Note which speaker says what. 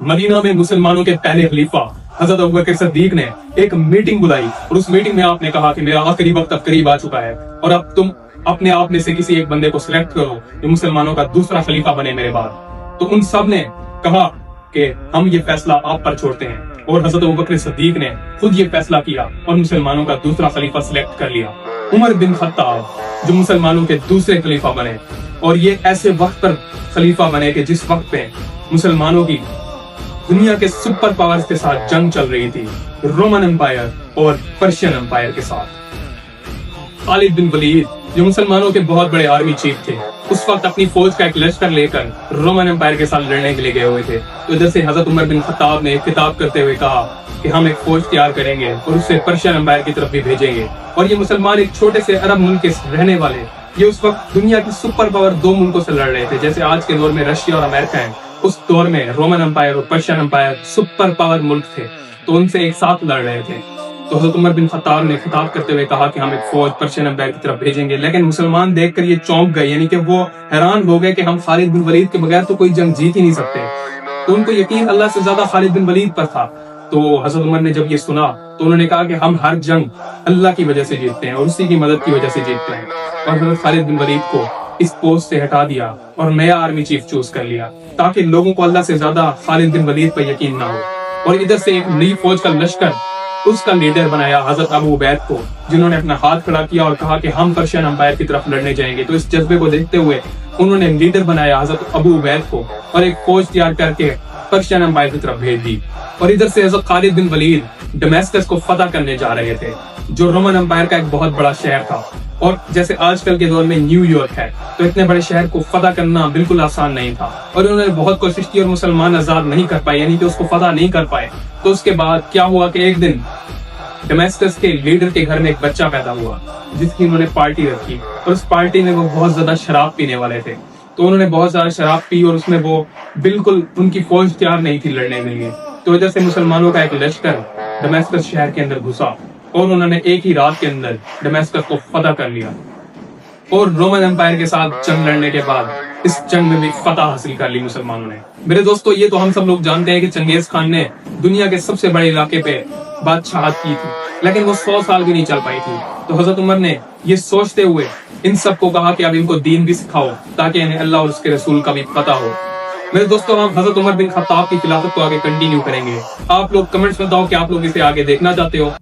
Speaker 1: Medina में मुसलमानों के पहले खलीफा हजरत अबू बकर सिद्दीक ने एक मीटिंग बुलाई और उस मीटिंग में आपने कहा कि मेरा आखिरी वक्त अब करीब आ चुका है और अब तुम अपने आप में से किसी एक बंदे को सिलेक्ट करो जो मुसलमानों का दूसरा खलीफा बने मेरे बाद। तो उन सब ने कहा कि हम ये फैसला आप पर छोड़ते हैं और हजरत अबू बकर सिद्दीक ने खुद ये फैसला किया और मुसलमानों का दूसरा खलीफा सिलेक्ट कर लिया, उमर बिन खत्ताब, जो मुसलमानों के दूसरे खलीफा बने। और ये ऐसे वक्त पर खलीफा बने कि जिस वक्त पे मुसलमानों की दुनिया के सुपर पावर्स के साथ जंग चल रही थी, रोमन एम्पायर और पर्शियन एम्पायर के साथ। खालिद बिन वलीद, जो मुसलमानों के बहुत बड़े आर्मी चीफ थे, उस वक्त अपनी फौज का एक लश्कर लेकर रोमन एम्पायर के साथ लड़ने के लिए गए हुए थे। तो इधर से हजरत उमर बिन खत्ताब ने एक खिताब करते हुए कहा कि हम एक फौज तैयार करेंगे और उसे पर्शियन एम्पायर की तरफ भी भेजेंगे। और ये मुसलमान एक छोटे से अरब मुल्क के रहने वाले, ये उस वक्त दुनिया की सुपर पावर दो मुल्कों से लड़ रहे थे, जैसे आज के दौर में रशिया और अमेरिका है। उस दौर में रोमन एम्पायर और पर्शियन एम्पायर सुपर पावर मुल्क थे, तो उनसे एक साथ लड़ रहे थे। तो हजरत उमर बिन खत्ताब ने खिताब करते हुए कहा कि हम एक फौज पर्शियन एम्पायर की तरफ भेजेंगे। लेकिन मुसलमान देखकर ये चौंक गए, यानी कि वो हैरान हो गए कि हम खालिद बिन वलीद के बगैर तो कोई जंग जीत ही नहीं सकते। तो उनको यकीन अल्लाह से ज्यादा खालिद बिन वलीद पर था। तो हजरत उमर ने जब ये सुना तो उन्होंने कहा कि हम हर जंग अल्लाह की वजह से जीतते हैं और उसी की मदद की वजह से जीतते हैं। और हजरत खालिद बिन वलीद को इस पोस्ट से हटा दिया और नया आर्मी चीफ चूज कर लिया, ताकि लोगों को अल्लाह से ज्यादा खालिद बिन वलीद पर यकीन ना हो। और इधर से एक नई फौज का लश्कर, उसका लीडर बनाया हजरत अबू उबैद को, जिन्होंने अपना हाथ खड़ा किया और कहा कि हम पर्शियन एम्पायर की तरफ लड़ने जाएंगे। तो इस जज्बे को देखते हुए उन्होंने लीडर बनाया हजरत अबू उबैद को और एक फौज तैयार करके पर्शियन एम्पायर की तरफ भेज दी। और इधर से हजरत खालिद बिन वलीद दमेस्कस को फतह करने जा रहे थे, जो रोमन एम्पायर का एक बहुत बड़ा शहर था। और जैसे आजकल के दौर में न्यूयॉर्क है, तो इतने बड़े शहर को फतह करना बिल्कुल आसान नहीं था और उन्होंने बहुत कोशिश की और मुसलमान आजाद नहीं कर पाए, यानी कि उसको फतह नहीं कर पाए। तो उसके बाद क्या हुआ कि एक दिन दमेस्कस के लीडर के घर में एक बच्चा पैदा हुआ, जिसकी उन्होंने पार्टी रखी और उस पार्टी में वो बहुत ज्यादा शराब पीने वाले थे। तो उन्होंने बहुत ज्यादा शराब पी और उसमें वो बिल्कुल उनकी फौज तैयार नहीं थी लड़ने के लिए। तो इधर से मुसलमानों का एक लश्कर दमेस्कस शहर के अंदर घुसा और उन्होंने एक ही रात के अंदर दमेस्कस को फतह कर लिया और रोमन एम्पायर के साथ जंग लड़ने के बाद इस जंग में भी फतह हासिल कर ली मुसलमानों ने। मेरे दोस्तों, ये तो हम सब लोग जानते हैं कि चंगेज खान ने दुनिया के सबसे बड़े इलाके पे बादशाहत की थी, लेकिन वो 100 साल भी नहीं चल पाई थी। तो हजरत उमर ने ये सोचते हुए इन सब को कहा कि अब इनको दीन भी सिखाओ, ताकि इन्हें अल्लाह और उसके रसूल का भी पता हो। मेरे दोस्तों, हम हजरत उमर बिन खत्ताब की खिलाफत को आगे कंटिन्यू करेंगे। आप लोग कमेंट्स में बताओ कि आप लोग इसे आगे देखना चाहते हो।